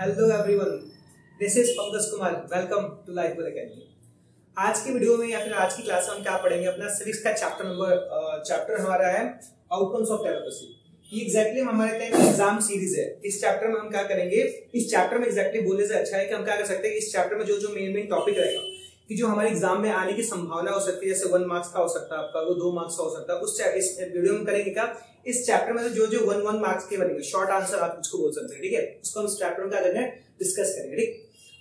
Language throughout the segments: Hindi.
Hello everyone, this is Pankaj Kumar. Welcome to Life Goal Academy. आज की वीडियो में या फिर आज की क्लास में हम क्या पढ़ेंगे, अपना सिविक्स का चैप्टर हमारा है आउटकम्स ऑफ डेमोक्रेसी। ये एग्जैक्टली हमारे एग्जाम सीरीज है। इस चैप्टर में हम क्या करेंगे, इस चैप्टर में एग्जैक्टली बोलने से अच्छा है कि हम क्या कर सकते हैं, इस चैप्टर में जो मेन टॉपिक रहेगा कि जो हमारे एग्जाम में आने की संभावना हो सकती है, जैसे 1 मार्क्स का हो सकता है आपका, वो 2 मार्क्स का हो सकता है, उस इस वीडियो में करेंगे क्या, इस चैप्टर में जो 1 मार्क्स के बनेंगे शॉर्ट आंसर आप उसको बोल सकते हैं। ठीक है, उसको हम इस चैप्टर में क्या करेंगे, डिस्कस करेंगे। ठीक,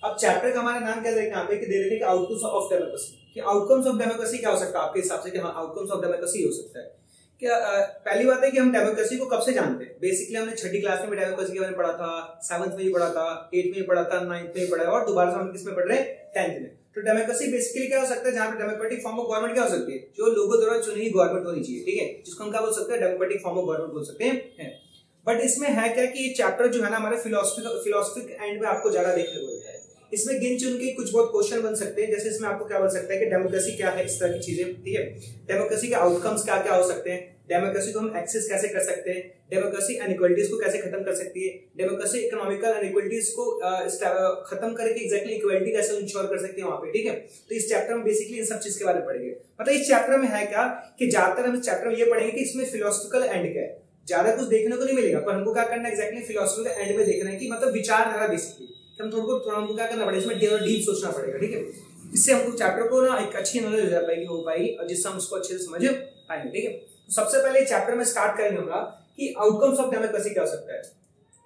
अब चैप्टर का हमारा नाम क्या देखेंगे यहाँ पे कि दे देंगे आउटकम्स ऑफ डेमोक्रेसी। कि आउटकम्स ऑफ डेमोक्रेसी क्या हो सकता है आपके हिसाब से, कि हाँ आउटकम्स ऑफ डेमोक्रेसी हो सकता है क्या। पहली बात है कि हम डेमोक्रेसी को कब से जानते हैं। बेसिकली हमने 6ठी क्लास में डेमोक्रेसी के बारे में पढ़ा था, 7th में भी पढ़ा था, 8th में भी पढ़ा था, 9th में भी पढ़ा है, और दोबारा से हम किसमें पढ़ रहे हैं, 10th में। तो डेमोक्रेसी बेसिकली क्या हो सकता है, जहां पे डेमोक्रेटिक फॉर्म ऑफ गवर्नमेंट क्या हो सकती है, जो लोगों द्वारा चुनी हुई गवर्नमेंट होनी चाहिए। ठीक है, जिसको हम क्या बोल सकते हैं, डेमोक्रेटिक फॉर्म ऑफ गवर्नमेंट बोल सकते हैं। बट इसमें है क्या कि ये चैप्टर जो है ना हमारे फिलोसफिक एंड में आपको ज्यादा देखने को मिलता है। इसमें गिन चुन के कुछ बहुत क्वेश्चन बन सकते हैं। जैसे इसमें आपको क्या बन सकता है कि डेमोक्रेसी क्या है, इस तरह की चीजें। ठीक है, डेमोक्रेसी के आउटकम्स क्या क्या हो सकते हैं, डेमोक्रेसी को हम एक्सेस कैसे कर सकते हैं, डेमोक्रेसी अनइक्वालिटीज को कैसे खत्म कर सकती है, डेमोक्रेसी इकोनॉमिकल अनइक्वालिटीज को खत्म करके एग्जैक्टली इक्वालिटी कैसे इंश्योर कर सकते हैं वहां पे। ठीक है, तो इस चैप्टर में बेसिकली इन सब चीज के बारे में पढ़ेंगे। मतलब इस चैप्टर में है क्या कि ज्यादातर हम इस चैप्टर में ये पढ़ेंगे कि इसमें फिलोसफिकल एंड क्या है, ज्यादा कुछ देखने को नहीं मिलेगा, पर हमको क्या करना है, एक्जैक्टली फिलोसफिकल एंड में देखना है कि मतलब विचारधारा बेसिकली हम थोड़ा हमको क्या करना पड़ेगा, इसमें डीप सोचना पड़ेगा। ठीक है, इससे हमको चैप्टर को ना एक अच्छी नॉलेज हो पाएगी और जिससे हम उसको अच्छे से समझ पाएंगे। ठीक है, तो सबसे पहले चैप्टर में स्टार्ट करेंगे हम कि आउटकम्स ऑफ डेमोक्रेसी क्या हो सकता है।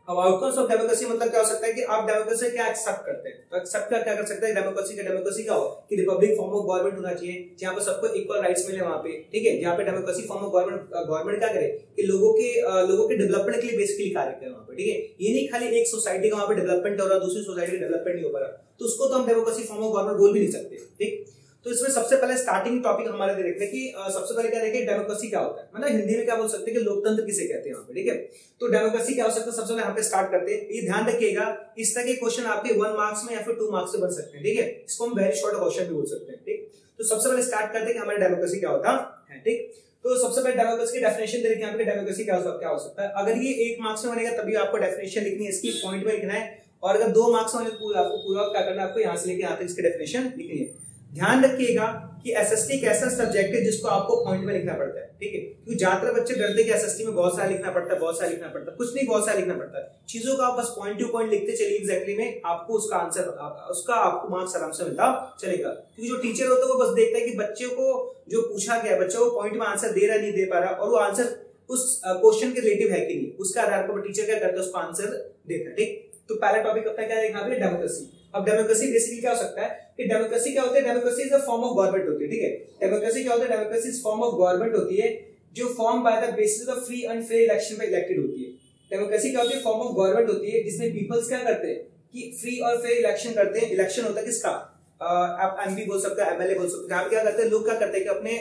अब आउटकम्स ऑफ डेमोक्रेसी मतलब क्या हो सकता है कि आप डेमोक्रेसी क्या एक्सेप्ट करते हैं। तो एक्सेप्ट क्या कर सकते हैं, डेमोक्रेसी का हो कि रिपब्लिक फॉर्म ऑफ गवर्नमेंट होना चाहिए, जहां पर सबको इक्वल राइट्स मिले वहां पे। ठीक है, जहां पे डेमोक्रेसी फॉर्म ऑफ गवर्नमेंट क्या करे कि लोगों के डेवलपमेंट के लिए बेसिकली कार्य करे वहां पे। ठीक है, ये नहीं खाली एक सोसाइटी का वहां पे डेवलपमेंट हो रहा, दूसरी सोसाइटी का डेवलपमेंट नहीं हो पा रहा, तो उसको तो हम डेमोक्रेसी फॉर्म ऑफ गवर्नमेंट बोल भी नहीं सकते। ठीक, तो इसमें सबसे पहले स्टार्टिंग टॉपिक हमारे देखते हैं कि सबसे पहले क्या देखें, डेमोक्रेसी क्या होता है, मतलब हिंदी में क्या बोल सकते हैं कि लोकतंत्र किसे कहते हैं वहां पे। ठीक है, तो डेमोक्रेसी क्या हो सकता है, सबसे पहले यहाँ पे स्टार्ट करते हैं। ये ध्यान रखिएगा, इस तरह के क्वेश्चन आपके 1 मार्क्स में या फिर 2 मार्क्स में बन सकते हैं। ठीक है, इसको हम वेरी शॉर्ट क्वेश्चन भी बोल सकते हैं। ठीक, तो सबसे पहले स्टार्ट करते हैं कि हमारे डेमोक्रेसी क्या होता है। ठीक, तो सबसे पहले डेमोक्रेसी की डेफिनेशन देखिए यहाँ पे, डेमोक्रेसी क्या हो सकता है। अगर ये 1 मार्क्स में बनेगा तभी आपको डेफिनेशन लिखनी है, इसकी पॉइंट में लिखना है, और अगर 2 मार्क्स में आपको पूरा क्या करना है, आपको यहाँ से लेके यहाँ तक इसकी डेफिनेशन लिखनी है। ध्यान रखिएगा कि एसएसटी एक ऐसा सब्जेक्ट है जिसको आपको पॉइंट में लिखना पड़ता है। ठीक है, क्योंकि ज्यादातर बच्चे डरते हैं कि एसएसटी में बहुत सारा लिखना पड़ता है, कुछ नहीं, बहुत सारा लिखना पड़ता है। चीजों का आप बस पॉइंट टू पॉइंट लिखते चलिए, एग्जैक्टली में आपको उसका आंसर, उसका आपको मार्क्स आराम से मिलता चलेगा। क्योंकि जो टीचर होता है वो बस देखता है कि बच्चे को जो पूछा गया, बच्चे को पॉइंट में आंसर दे रहा नहीं दे पा रहा, और वो आंसर उस क्वेश्चन के रिलेटिव है कि नहीं, उसका आधार पर टीचर क्या करता है, उसको आंसर देता है। ठीक, तो पहला टॉपिक अपना क्या है यहाँ पे, डेमोक्रेसी। अब डेमोक्रेसी बेसिकली क्या हो सकता है कि डेमोक्रेसी क्या होता है, democracy is a form of government होती है। ठीक है, डेमोक्रेसी क्या होता है, democracy is form of government होती है जो form by the basis of free and fair election पे इलेक्टेड होती है। डेमोक्रेसी क्या होती है, फॉर्म ऑफ गवर्नमेंट होती है जिसमें पीपल्स क्या करते हैं कि फ्री और फेयर इलेक्शन करते हैं। इलेक्शन होता है किसका, आप एमपी बोल सकते हो, एमएलए बोल सकते हो। क्या करते हैं लोग, क्या करते हैं कि अपने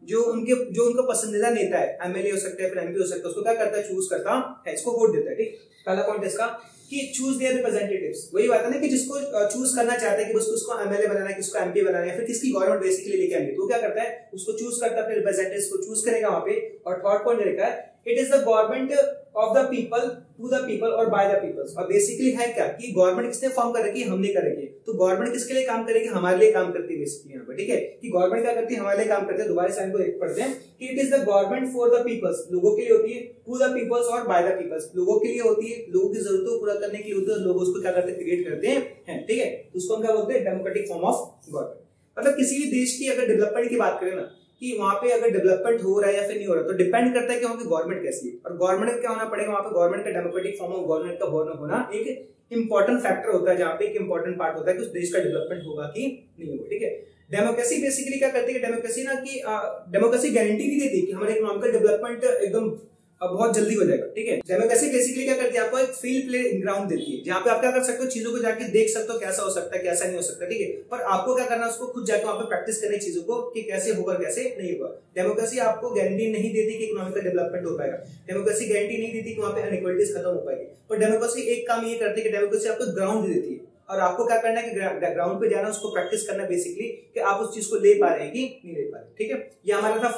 जो उनका पसंदीदा नेता है, एमएलए हो सकता है फिर एमपी हो सकता है, उसको क्या करता है, चूज करता है, इसको वोट देता है। ठीक, पहला पॉइंट इसका कि चूज देयर रिप्रेजेंटेटिव्स। वही बात है ना कि जिसको चूज करना चाहते हैं कि उसको एमएलए बनाना है, किसको एमपी बनाना है, या फिर किसकी गवर्नमेंट बेसिकली लेके आएंगे, तो क्या करता है, उसको चूज करता है, अपने रिप्रेजेंटेटिव्स को चूज करेगा वहां पे। और थर्ड पॉइंट लिखा है, it is the government of the people, to the people और बाय द पीपल्स। और बेसिकली है क्या कि गवर्नमेंट किसने फॉर्म कर रखी है, हमने कर रखी है। तो गवर्नमेंट किसके लिए काम करेगी, हमारे लिए काम करती है बेसिकली यहाँ पे। ठीक है, कि गवर्नमेंट क्या करती है, हमारे लिए काम करती है। दोबारा साइन को पढ़ते हैं कि it is the government for the peoples, लोगों के लिए होती है, टू द पीपल्स और बाय द पीपल्स, लोगों के लिए होती है, लोगों की जरूरतों को पूरा करने के लिए होती है, लोग उसको क्या करते हैं, क्रिएट करते हैं। ठीक है, तो उसको हम क्या बोलते हैं, डेमोक्रेटिक फॉर्म ऑफ गवर्नमेंट। मतलब किसी भी देश की अगर डेवलपमेंट की बात करें ना, कि वहां पे अगर डेवलपमेंट हो रहा है या फिर नहीं हो रहा, तो डिपेंड करता है कि वहां की गवर्नमेंट कैसी है। और गवर्नमेंट क्या होना पड़ेगा वहां पे, गवर्नमेंट का डेमोक्रेटिक फॉर्म ऑफ गवर्नमेंट का होना एक इंपॉर्टेंट फैक्टर होता है, जहां पे एक इंपॉर्टेंट पार्ट होता है कि उस देश का डेवलपमेंट होगा कि नहीं होगा। ठीक है, डेमोक्रेसी बेसिकली क्या करती है, डेमोक्रेसी ना कि डेमोक्रेसी गारंटी नहीं देती कि हमारे इकोनॉमिकल डेवलपमेंट एकदम बहुत जल्दी हो जाएगा। ठीक है, डेमोक्रेसी बेसिकली क्या करती है, आपको एक फील्ड प्ले ग्राउंड देती है, जहां पे आप क्या कर सकते हो, चीजों को जाके देख सकते हो कैसा हो सकता है, कैसा नहीं हो सकता। ठीक है, पर आपको क्या करना है, उसको खुद जाके वहां पे प्रैक्टिस करनी चीजों को कि कैसे होगा कैसे नहीं होगा। डेमोक्रेसी आपको गारंटी नहीं देती कि इकोनॉमिकल डेवलपमेंट हो पाएगा, डेमोक्रेसी गारंटी नहीं देती कि वहां पे अनइक्वालिटीज खत्म हो पाएगी। पर डेमोक्रेसी एक काम ये करती है कि डेमोक्रेसी आपको ग्राउंड देती है, और आपको क्या करना है कि ग्राउंड पे जाना, उसको प्रैक्टिस करना बेसिकली कि आप उस चीज को ले पा रहे हैं कि नहीं ले पा रहे। ठीक है, ये हमारा था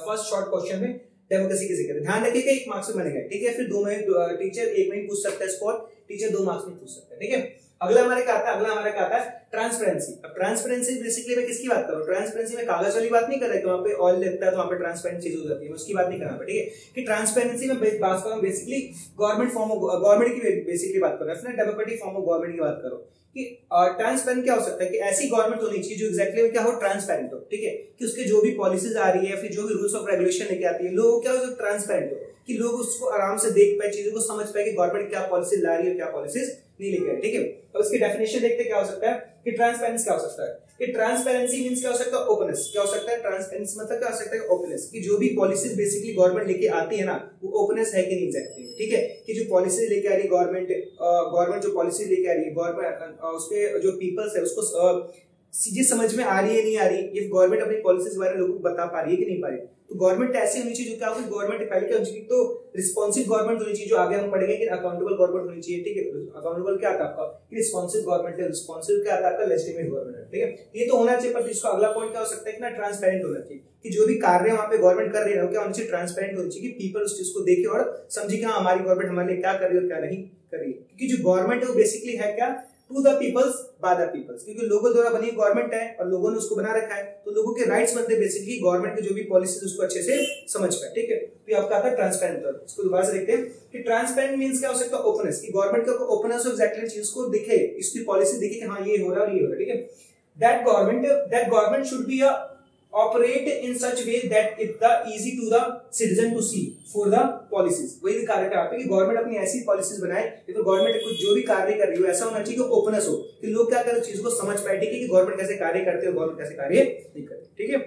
फर्स्ट शॉर्ट क्वेश्चन में डेमोक्रेसी किसे कहते हैं। ध्यान रखिएगा 1 मार्क्स में बनेगा। ठीक है, फिर 2 में टीचर 1 में ही पूछ सकता है स्कोर, टीचर 2 मार्क्स में पूछ सकता है, ठीक है। अगला हमारे क्या आता है ट्रांसपेरेंसी। अब ट्रांसपेरेंसी बेसिकली मैं किसकी बात कर रहा हूँ, ट्रांसपेरेंसी में कागज वाली बात नहीं कर रहा कि वहाँ पे ऑयल लगता है तो वहाँ पे ट्रांसपेरेंट चीज हो जाती है, मैं उसकी बात नहीं कर रहा, ठीक है। कि ट्रांसपेरेंसी में बात कर रहा हूँ बेसिकली गवर्नमेंट की बेसिकली बात कर रहा है, डेमोक्रेटिक फॉर्म ऑफ गवर्नमेंट की बात करो कि ट्रांसपेरेंट क्या हो सकता है कि ऐसी गवर्नमेंट होनी चाहिए जो एग्जैक्टली क्या हो, ट्रांसपेरेंट हो, ठीक है। कि उसके जो भी पॉलिसीज आ रही है फिर जो भी रूल्स ऑफ रेगुलेशन लेके आती है लोगों क्या हो, ट्रांसपेरेंट हो, कि लोग उसको आराम से देख पाए, चीजों को समझ पाए कि गवर्नमेंट क्या पॉलिसी ला रही है क्या पॉलिसीज नहीं लेके आ रही, ठीक है। अब इसकी डेफिनेशन देखते क्या हो सकता है कि ट्रांसपेरेंसी क्या हो सकता है, कि ट्रांसपेरेंसी मींस क्या हो सकता है, ओपननेस। क्या हो सकता है ट्रांसपेरेंसी मतलब क्या हो सकता है, ओपननेस, कि जो भी पॉलिसीज बेसिकली गवर्नमेंट लेके आती है ना वो ओपननेस है कि नहीं एग्जैक्टली, ठीक है। कि जो पॉलिसी लेके आ रही है गवर्नमेंट जो पॉलिसी लेके आ रही है गवर्नमेंट उसके जो पीपल्स है उसको चीजें समझ में आ रही है नहीं आ रही, ये गवर्नमेंट अपनी पॉलिसीज के बारे में लोगों को बता पा रही है कि नहीं पा रही। तो गवर्नमेंट ऐसी होनी चाहिए जो क्या होगी, गवर्नमेंट पहले क्या होनी चाहिए, तो रिस्पॉन्सिव गवर्नमेंट होनी चाहिए, जो आगे हम पढ़ेंगे कि अकाउंटेबल गवर्नमेंट होनी चाहिए, ठीक है। अकाउंटेबल क्या आता है आपका, कि रिस्पॉन्सिव गवर्नमेंट है, रिस्पॉन्सिव क्या आता है आपका, लेजिटिमेट गवर्नमेंट है, ठीक है। ये तो होना चाहिए, पर इसका अगला पॉइंट क्या हो सकता है कि ना ट्रांसपेरेंट होना चाहिए, कि जो भी कार्य वहां पे गवर्नमेंट कर रही है क्या होनी चाहिए, ट्रांसपेरेंट होनी चाहिए, कि पीपल उस चीज को देखे और समझे कि हाँ हमारी गवर्नमेंट हमारे लिए क्या कर रही है और क्या नहीं कर रही है। क्योंकि जो गवर्नमेंट है वो बेसिकली है क्या, to the peoples by the peoples, क्योंकि लोगों द्वारा बनी गवर्नमेंट है और लोगों ने उसको बना रखा है, तो लोगों के राइट्स बनते बेसिकली गवर्नमेंट की जो भी पॉलिसीज उसको अच्छे से समझ पाए, ठीक है। तो ये आपका आता है ट्रांसपेरेंट। इसको दोबारा से देखते हैं कि ट्रांसपेरेंट मींस क्या हो सकता है, ओपननेस, कि गवर्नमेंट को ओपननेस हो एग्जैक्टली चीज को दिखे, इसकी पॉलिसी दिखे कि हाँ ये हो रहा है और ये हो रहा है, ठीक है। That government should be operate in such way that it the easy to the citizen to see for the policies। वही कार्य का आप कि गवर्नमेंट अपनी ऐसी पॉलिसीज बनाए तो गवर्नमेंट कुछ जो भी कार्य कर रही हो ऐसा होना चाहिए कि ओपननेस हो, कि लोग क्या करें चीजों को समझ पाए, ठीक है, कि गवर्नमेंट कैसे कार्य करते हैं गवर्नमेंट कैसे कार्य नहीं करते, ठीक है।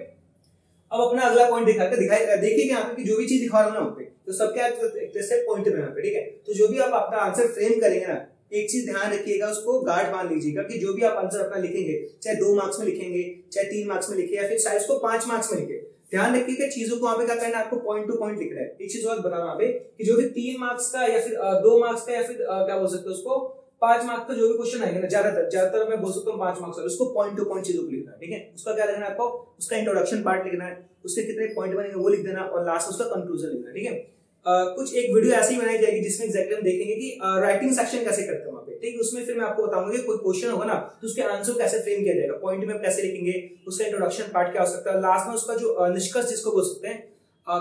अब अपना अगला पॉइंट देखिए यहाँ पे कि जो भी चीज दिखा रहा हूँ ना वहाँ पे तो सबके एक जैसे पॉइंट में यहाँ पे, ठीक है। तो जो भी आप अपना आंसर फ्रेम करेंगे ना एक चीज ध्यान रखिएगा, उसको गार्ड मान लीजिएगा कि जो भी आप आंसर अपना लिखेंगे चाहे 2 मार्क्स में लिखेंगे चाहे 3 मार्क्स में लिखे या फिर शायद उसको 5 मार्क्स में लिखे, ध्यान रखिएगा चीजों को वहां पे क्या करना है, आपको पॉइंट टू पॉइंट लिखना है। एक चीज और बता रहा हूं यहाँ पे कि जो भी 3 मार्क्स का या फिर 2 मार्क्स का या फिर क्या बोल सकते हैं उसको 5 मार्क्स का जो भी क्वेश्चन आएगा ना ज्यादातर मैं बोल सकता हूँ 5 मार्क्स उसको पॉइंट टू पॉइंट चीजों को लिखना है, ठीक है। उसका क्या लिखना है आपको, उसका इंट्रोडक्शन पार्ट लिखना है, उसके कितने पॉइंट बनेंगे वो लिख देना और लास्ट उसका कंक्लूजन लिखना है, ठीक है। कुछ एक वीडियो ऐसी बनाई जाएगी जिसमें एग्जैक्टली हम देखेंगे कि राइटिंग सेक्शन कैसे करते हैं वहां पे, ठीक है। उसमें फिर मैं आपको बताऊंगा कि कोई क्वेश्चन होगा ना तो उसके आंसर कैसे फ्रेम किया जाएगा, पॉइंट में कैसे लिखेंगे, उसका इंट्रोडक्शन पार्ट क्या हो सकता है, लास्ट में उसका जो निष्कर्ष जिसको बोल सकते हैं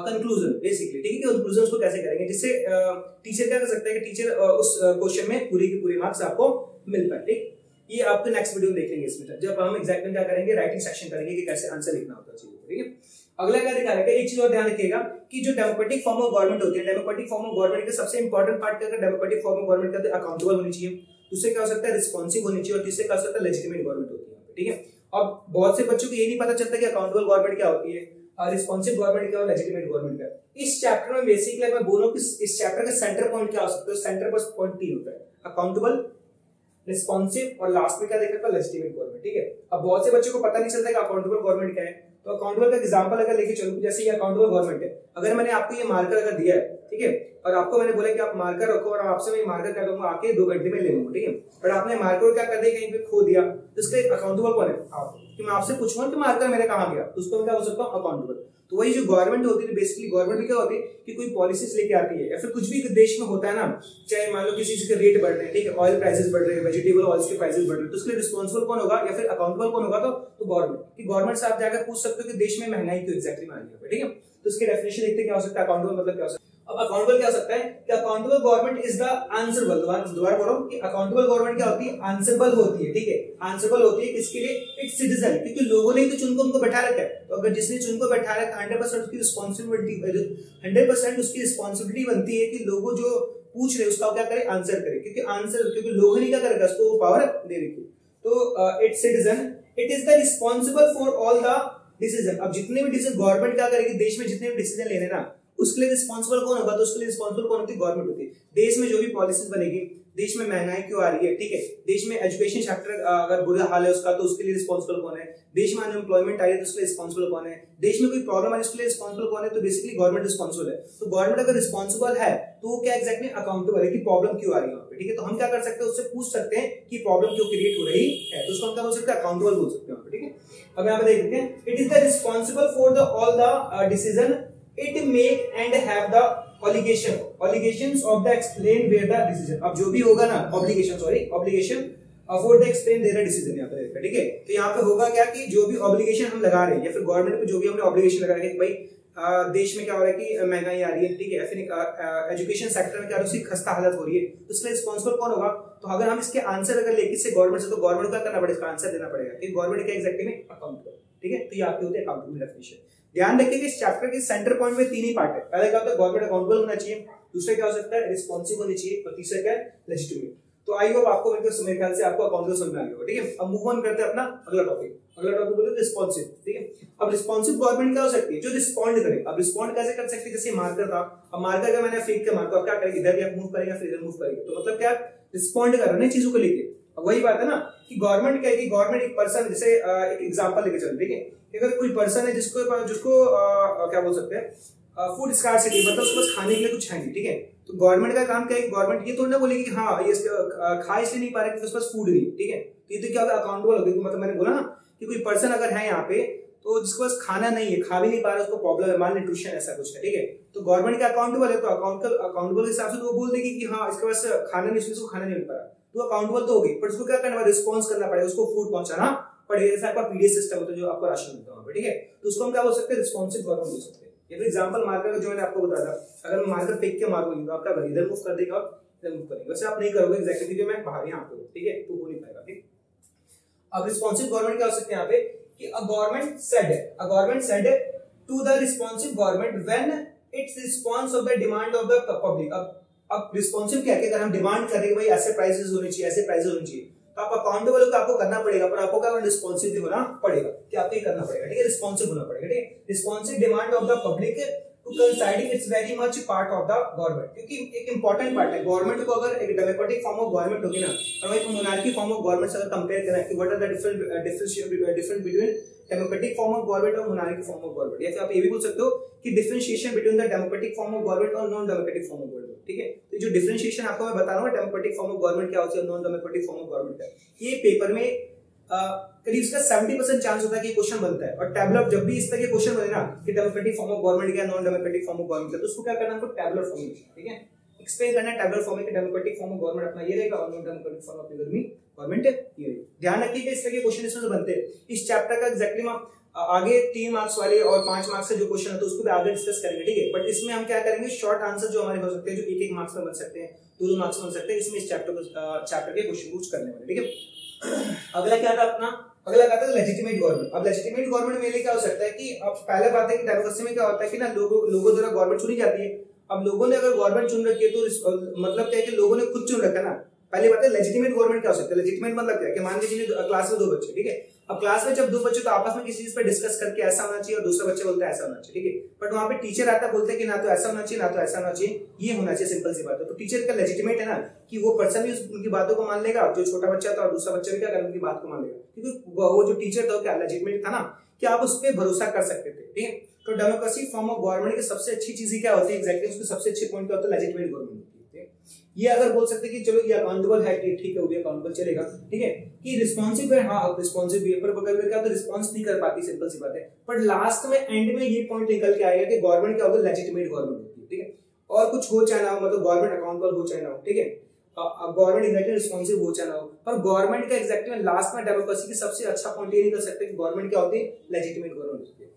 कंक्लूजन बेसिकली, ठीक है, कि कंक्लूजन उसको कैसे करेंगे जिससे टीचर क्या कर सकता है कि टीचर उस क्वेश्चन में पूरे के पूरे मार्क्स आपको मिल पाए, ठीक। ये आपको नेक्स्ट वीडियो में देख लेंगे, इसमें जब हम एग्जैक्टली क्या करेंगे राइटिंग सेक्शन करेंगे कि कैसे आंसर लिखना होता है चीजों को, ठीक है। अगला क्या दिखा रहेगा, एक चीज और ध्यान रखिएगा कि जो डेमोक्रेटिक फॉर्म ऑफ गवर्नमेंट होती है, डेमोक्रेटिक फॉर्म ऑफ गवर्नमेंट का सबसे इंपॉर्टेंट पार्ट क्या है, डेमोक्रेटिक फॉर्म ऑफ गवर्नमेंट का अकाउंटेबल होनी चाहिए, दूसरे क्या हो सकता है रिस्पॉन्सिव होनी चाहिए और तीसरे क्या हो सकता है लेजिटिमेट गवर्नमेंट होती है, ठीक है। अब बहुत से बच्चों को ये नहीं पता चलता कि अकाउंटेबल गवर्नमेंट क्या होती है, रिस्पॉन्सिव गवर्नमेंट क्या और लेजिटिमेट गवर्नमेंट क्या। इस चैप्टर में बेसिकली मैं बोलूं कि इस चैप्टर का सेंटर पॉइंट क्या हो सकता है, सेंटर पर पॉइंट 3 होता है, अकाउंटेबल, रिस्पॉन्सिव और लास्ट में क्या देखा लेजिटिमेट गवर्नमेंट, ठीक है। अब बहुत से बच्चों को पता नहीं चलता कि अकाउंटेबल गवर्नमेंट क्या है, तो अकाउंटेबल का एग्जांपल अगर लेके चलूं, जैसे ये अकाउंटेबल गवर्नमेंट है, अगर मैंने आपको ये मार्कर अगर दिया है, ठीक है, और आपको मैंने बोला कि आप मार्कर रखो और आपसे मैं मार्कर क्या करूंगा आके 2 घंटे में ले लूंगा, ठीक है, बट आपने मार्कर क्या कर दिया कहीं पे खो दिया, तो इसके अकाउंटेबल कौन है आप, कि मैं आपसे पूछूंगा कि मार्कर मेरे कहाँ गया, तो उसको मैं क्या बोल सकता हूँ अकाउंटेबल। तो वही जो गवर्नमेंट होती है बेसिकली गवर्नमेंट क्या होती है कि कोई पॉलिसीज लेके आती है या फिर कुछ भी देश में होता है ना, चाहे मान लो किसी चीज के रेट बढ़ रहे हैं, ठीक है, ऑयल प्राइसेस बढ़ रहे हैं, वेजिटेबल ऑयल्स के प्राइसेस बढ़ रहे हैं, तो उसके लिए रिस्पॉन्सिबल कौन होगा या फिर अकाउंटेबल कौन होगा, तो गवर्नमेंट, कि गवर्नमेंट से आप जाकर पूछ सकते हो कि देश में महंगाई क्यों एग्जैक्टली आ रही है, ठीक है। तो इसके डेफिनेशन देखते क्या हो सकता है, अकाउंटेबल मतलब क्या हो सकता है। अब अकाउंटेबल क्या हो सकता है कि accountable government is the answerable, दोबारा बोल रहा हूं कि अकाउंटेबल गवर्नमेंट क्या होती है, आंसरेबल होती है, ठीक है, आंसरेबल होती है किसके लिए, इट्स सिटीजन, क्योंकि लोगों ने तो चुनकर उनको बैठा रखा है, तो अगर जिसने चुनको बैठा रखा 100% उसकी रिस्पांसिबिलिटी 100% उसकी रिस्पांसिबिलिटी बनती है कि लोगों जो पूछ रहे उसका क्या करे, आंसर करे, क्योंकि लोगों ने क्या करेगा उसको वो पावर दे रखी, तो it's citizen it is the responsible for all the decision. अब जितने भी डिसीजन गवर्नमेंट क्या करेगी, देश में जितने भी डिसीजन लेने ना उसके लिए रिस्पांसिबल कौन होगा, तो उसके लिए रिस्पांसिबल कौन होती है, गवर्नमेंट होती है। देश में जो भी पॉलिसीज बनेगी, देश में महंगाई क्यों आ रही है, ठीक है, देश में एजुकेशन सेक्टर अगर बुरा हाल है उसका तो उसके लिए रिस्पांसिबल कौन है, देश में अनएम्प्लॉयमेंट आ रही है तो उसके लिए रिस्पांसिबल कौन है, देश में कोई प्रॉब्लम है उसके लिए रिस्पांसिबल कौन है, तो बेसिकली गवर्नमेंट रिस्पांसिबल है। तो गवर्नमेंट अगर रिस्पांसिबल है तो वो क्या एग्जैक्टली अकाउंटेबल है कि प्रॉब्लम क्यों आ रही है वहां पे, ठीक है। तो हम क्या कर सकते हैं, उससे पूछ सकते हैं कि प्रॉब्लम क्यों क्रिएट हो रही है, तो उसको हम क्या बोल सकते हैं, अकाउंटेबल बोल सकते हैं, ठीक है। अब यहाँ पे देखते हैं, it is the responsible for the all the decision it make and have the obligations of the explain where the decision. अब जो भी होगा ना obligation afford the explain their decision यहाँ पे, ठीक है। तो यहाँ पे होगा क्या कि जो भी ऑब्लिगेशन हम लगा रहे हैं या फिर गवर्नमेंट पे जो भी हमने ऑब्लिगेशन लगा रहे हैं कि भाई देश में क्या हो रहा है कि महंगाई आ रही है, ठीक है, फिर एजुकेशन सेक्टर में क्या उसकी खस्ता हालत हो रही है, तो उसका रिस्पॉन्सिबल कौन होगा? तो अगर हम इसके आंसर अगर लेके इससे गवर्नमेंट से, तो गवर्नमेंट का करना पड़ेगा, इसका आंसर देना पड़ेगा कि गवर्नमेंट क्या एग्जैक्टली में अकाउंटेबल, ठीक है। तो ये आपके होते हैं अकाउंटेबल डेफिनेशन। ध्यान रखिए कि इस चैप्टर के सेंटर पॉइंट में तीन ही पार्ट है। पहला क्या होता है, गवर्नमेंट अकाउंटेबल होना चाहिए, दूसरा क्या हो सकता है, रिस्पॉन्सिबल होनी चाहिए, और तीसरा क्या है, लेजिटिमेट। तो आई होप आपको मेरे ख्याल से आपको अकाउंटेबल समझ में आ गया, ठीक है। अब मूव ऑन करते हैं अपना अगला टॉपिक बोले रिस्पॉन्सिव, ठीक है। अब रिस्पॉन्सिव गवर्नमेंट क्या हो सकती है, जो रिस्पॉन्ड करे। अब रिस्पॉन्ड कैसे कर सकती है, जैसे मार्कर था, अब मार्कर का मैंने फेंक के मार्कर, अब क्या करेंगे, इधर भी मूव करेगा फिर इधर मूव करेगा, तो मतलब क्या रिस्पॉन्ड कर रहे हैं चीजों को लेके। अब वही बात है ना कि गवर्नमेंट क्या है कि गवर्नमेंट एक पर्सन, जैसे एक एग्जांपल लेके चलते हैं, ठीक है। अगर कोई पर्सन है जिसको क्या बोल सकते हैं, फूड स्कार्सिटी, मतलब उसके पास खाने के लिए कुछ है नहीं, ठीक है। तो गवर्नमेंट का काम क्या है, गवर्नमेंट ये थोड़ी ना बोलेगी कि हाँ ये खा इसलिए नहीं पा रहे क्योंकि उसके पास फूड नहीं, ठीक है। तो ये तो क्या होगा, अकाउंटेबल होगी। मतलब मैंने बोला ना कि कोई पर्सन अगर है यहाँ पे तो जिसके पास खाना नहीं है, खा भी नहीं पा रहा, उसको प्रॉब्लम है, माल न्यूट्रिशन ऐसा कुछ है, ठीक है। तो गवर्नमेंट का अकाउंटेबल है, तो अकाउंटेबल के हिसाब से तो वो बोल देगी कि हाँ इसके पास खाना नहीं, उसको खाना नहीं मिल पा रहा, तो अकाउंटेबल तो होगी, पर उसको क्या करना पड़ेगा, रिस्पॉन्स करना पड़ेगा, उसको फूड पहुंचाना पड़ेगा। जैसे आपका पीडीएस सिस्टम होता है जो आपको राशन मिलता है वहां पे, ठीक है। तो उसको हम क्या बोल सकते हैं, रिस्पॉन्सिव गवर्नमेंट बोल सकते हैं। ये एग्जांपल मार्कर का जो मैंने आपको बताया था, अगर मैं मार्कर फेंक के मारूंगी तो आपका इधर मूव कर देगा और इधर मूव करेगा, वैसे आप नहीं करोगे एग्जैक्टली जो मैं बाहर यहाँ पे, ठीक है, तो हो नहीं पाएगा, ठीक। अब रिस्पॉन्सिव गवर्नमेंट क्या हो सकते हैं यहाँ पे कि a government said to the responsive government when it's response of the demand of the public. अब रिस्पॉन्सिव क्या है, अगर हम डिमांड कर रहे हैं भाई ऐसे प्राइसेस होने चाहिए, ऐसे प्राइसेस होने चाहिए, तो आप अकाउंटेबल को आपको करना पड़ेगा, पर आपको क्या रिस्पॉन्सिव भी होना पड़ेगा, कि आपको ये करना पड़ेगा, ठीक है, रिस्पॉन्सिव होना पड़ेगा, ठीक है। Responsive demand of the public to considering its very much part of the government, क्योंकि एक इंपॉर्टेंट पार्ट है गवर्नमेंट को। अगर एक डेमोक्रेटिक फॉर्म ऑफ गवर्नमेंट होगी ना, और वही मोनार्की फॉर्म ऑफ गवर्नमेंट से अगर कंपेयर करें कि what are the difference between democratic form of government और मोनार्की फॉर्म ऑफ गवर्नमेंट, या फिर आप ये भी बोल सकते हो कि differentiation between the democratic form of government और non democratic form of government, ठीक है। तो जो डिफरेंशिएशन आपको मैं बता रहा हूं डेमोक्रेटिक फॉर्म ऑफ गवर्नमेंट क्या होती है, non democratic form of government क्या है, ये पेपर में करीब इसका 70% चांस होता है कि क्वेश्चन बनता है। और टैबुलर, जब भी इस तरह के क्वेश्चन बने ना कि डेमोक्रेटिक फॉर्म ऑफ गवर्नमेंट क्या, non democratic form of government, तो उसको क्या करना है, आपको टैबुलर फॉर्म में, ठीक है, एक्सप्लेन करना है टैबुलर फॉर्म में कि डेमोक्रेटिक फॉर्म ऑफ गवर्नमेंट अपना ये रहेगा और non democratic form of government ये रहेगा। ध्यान रखिएगा इस तरह के क्वेश्चन इसमें बनते हैं। इस चैप्टर का एग्जैक्टली हम आगे 3 मार्क्स वाले और 5 मार्क्स से जो क्वेश्चन है तो उसको भी आगे डिस्कस करेंगे, ठीक है। बट इसमें हम क्या करेंगे, शॉर्ट आंसर जो हमारे हो सकते हैं, जो 1-1 मार्क्स में बन सकते हैं, 2-2 मार्क्स में बन सकते हैं, इसमें इस चैप्टर के क्वेश्चन पूछ करने वाले, ठीक है। अगला क्या था अपना, अगला क्या था, लेजिटिमेट गवर्नमेंट। अब लेजिटिमेट गवर्नमेंट में क्या हो सकता है कि अब पहले बात है कि डेमोक्रेसी में क्या होता है कि ना लोगों द्वारा गवर्नमेंट चुनी जाती है। अब लोगों ने अगर गवर्नमेंट चुन रखी है तो मतलब क्या है कि लोगों ने खुद चुन रखा ना। पहली बात है लेजिटिमेट गवर्नमेंट क्या हो सकता है, लेजिटिमेट मतलब क्या है कि मान लीजिए क्लास में 2 बच्चे, ठीक है। अब क्लास में जब 2 बच्चे तो आपस में किसी चीज पर डिस्कस करके ऐसा होना चाहिए और दूसरा बच्चा बोलता है ऐसा होना चाहिए, ठीक है। बट वहां पे टीचर आता बोलते हैं कि ना तो ऐसा होना चाहिए ना तो ऐसा होना चाहिए, ये होना चाहिए, सिंपल सी बात है। तो टीचर का लेजिटिमेट है ना कि वो पर्सन भी उनकी बातों को मान लेगा, जो छोटा बच्चा था, और दूसरा बच्चा भी क्या करेगा, उनकी बात को मान लेगा, क्योंकि वो जो टीचर था क्या लेजिटिमेट था ना कि आप उस पर भरोसा कर सकते थे, ठीक है। तो डेमोक्रेसी फॉर्म ऑफ गवर्नमेंट की सबसे अच्छी चीज क्या होती है, एग्जैक्टली उसके सबसे अच्छे पॉइंट क्या होता है, लेजिटिमेट गवर्नमेंट। ये अगर बोल सकते कि चलो ये अकाउंटेबल है, ठीक है, वो भी अकाउंटेबल चलेगा, ठीक है, कि रिस्पॉन्सिव है, हाँ रिस्पॉन्सिव भी है, पर कभी क्या तो रिस्पॉन्स नहीं कर पाती, सिंपल सी बात है। पर लास्ट में एंड में ये पॉइंट निकल के आएगा कि गवर्नमेंट क्या होगा, लेजिटिमेट गवर्नमेंट होती है, ठीक है। और कुछ हो चाहे ना हो, मतलब गवर्नमेंट अकाउंटेबल हो चाहे ना हो, ठीक है, गवर्नमेंट एग्जैक्टली रिस्पॉन्सिव हो चाहे ना हो, पर गवर्नमेंट का एग्जैक्टली में लास्ट में डेमोक्रेसी की सबसे अच्छा पॉइंट ये नहीं कर सकते कि गवर्नमेंट क्या होती है, लेजिटिमेट गवर्नमेंट होती है।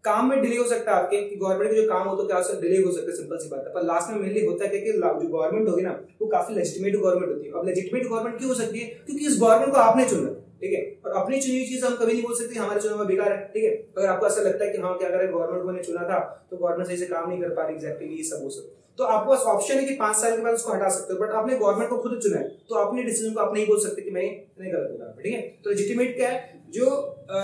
काम में डिले हो सकता है आपके कि गवर्नमेंट के जो काम हो तो क्या डिले हो सकता है, सिंपल सी बात है। पर लास्ट में मेनली होता है कि जो गवर्नमेंट होगी ना वो काफी लेजिटिमेट गवर्नमेंट होती है। अब लेजिटिमेट गवर्नमेंट क्यों हो सकती है, क्योंकि इस गवर्नमेंट को आपने चुना, ठीक है, और अपनी चुनी हुई चीज हम कभी नहीं बोल सकते हमारे चुना हुआ बेकार है, ठीक है। अगर आपको ऐसा लगता है कि हाँ क्या करें, गवर्नमेंट को मैंने चुना था तो गवर्नमेंट सही से काम नहीं कर पा रही, एग्जैक्टली ये सब हो सकता, तो आपके पास ऑप्शन है कि 5 साल के बाद उसको हटा सकते हो, बट आपने गवर्नमेंट को खुद चुना है तो अपने डिसीजन को आप नहीं बोल सकते कि मैं नहीं गलत बता रहा, ठीक है। तो लेजिटिमेट क्या है, जो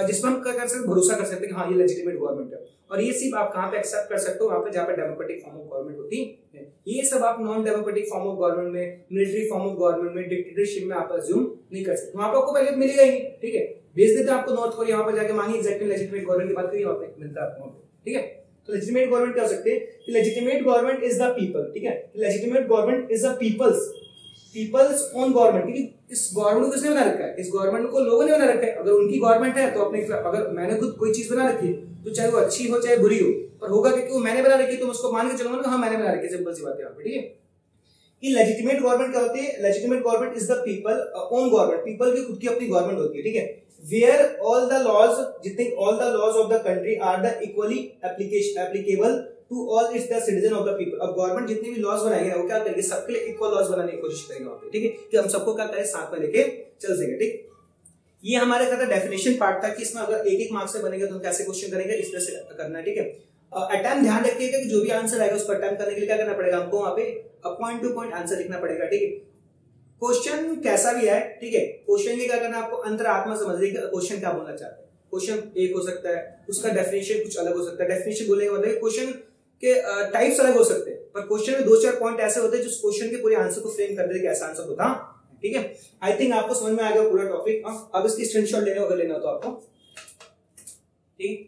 जिसमें हम क्या कर सकते, भरोसा कर सकते हैं कि हाँ ये लेजिटिमेट गवर्नमेंट है। और ये सिर्फ आप कहाँ पे एक्सेप्ट कर सकते हो, वहां पे जहाँ पे डेमोक्रेटिक फॉर्म ऑफ गवर्नमेंट होती है। ये सब आप non democratic form of government में, मिलिट्री फॉर्म ऑफ गवर्नमेंट में, डिक्टेटरशिप में आप अज्यूम नहीं कर सकते। वहां पे आपको पहले मिलेगा ही, ठीक है, भेज देते आपको नॉर्थ कोरिया, वहां पर जाके मांगी एग्जैक्टली लेजिटिमेट गवर्नमेंट की बात करिए, वहां पे मिलता है आपको, ठीक है। तो लेजिटिमेट गवर्नमेंट क्या हो सकते हैं, legitimate government is the people, ठीक है, legitimate government is the peoples own government, क्योंकि इस गवर्नमेंट को किसने बना रखा है, इस गवर्नमेंट को लोगों ने बना रखा है। अगर उनकी गवर्नमेंट है तो अपने, अगर मैंने खुद कोई चीज बना रखी है तो चाहे वो अच्छी हो चाहे बुरी हो, पर होगा क्योंकि वो मैंने बना रखी है, तुम उसको मान के चलोगे ना, हाँ मैंने बना रखी है, सिंपल सी बात है यहाँ पे, ठीक है। कि लेजिटिमेट गवर्नमेंट क्या होती है? Legitimate government is the people own government, people की खुद की अपनी गवर्नमेंट होती है, ठीक है। वेयर ऑल द लॉज, जितने all the laws of the country are the equally applicable to all its the citizen of the people. अब गवर्नमेंट जितने भी लॉज बनाएगी वो क्या करेगी? सबके लिए इक्वल लॉज बनाने की कोशिश करेगी वहां पे, ठीक है, कि हम सबको क्या करें, साथ में लेके चल सके, ठीक। ये हमारे का डेफिनेशन पार्ट था कि इसमें अगर एक एक मार्क्स से बनेगा तो हम कैसे क्वेश्चन करेंगे, इस तरह से करना है, ठीक है। अटेम्प्ट ध्यान रखिएगा कि जो भी आंसर आएगा उसको अटेम्प्ट करने के लिए क्या करना पड़ेगा हमको, वहां पे पॉइंट टू पॉइंट आंसर लिखना पड़ेगा, ठीक है। क्वेश्चन कैसा भी है, ठीक है, क्वेश्चन में क्या करना है आपको, अंतरात्मा समझ लीजिए क्वेश्चन क्या बोलना चाहते हैं। क्वेश्चन एक हो सकता है, उसका डेफिनेशन कुछ अलग हो सकता है, डेफिनेशन बोलने का मतलब क्वेश्चन के टाइप्स अलग हो सकते हैं, पर क्वेश्चन में 2-4 पॉइंट ऐसे होते हैं जो क्वेश्चन के पूरे आंसर को फ्रेम कर देते हैं कि ऐसा आंसर होता, ठीक है। आई थिंक आपको समझ में आ गया पूरा टॉपिक। अब इसकी स्क्रीनशॉट लेना हो तो आपको, ठीक।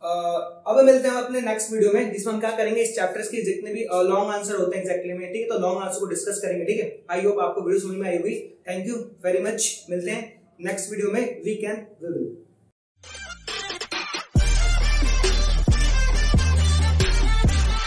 अब मिलते हैं अपने नेक्स्ट वीडियो में, जिसमें हम क्या करेंगे, इस चैप्टर्स के जितने भी लॉन्ग आंसर होते हैं एग्जैक्टली में, ठीक है, तो लॉन्ग आंसर को डिस्कस करेंगे, ठीक है। आई होप आपको वीडियो समझ में आई होगी। थैंक यू वेरी मच, मिलते हैं नेक्स्ट वीडियो में। We can we will.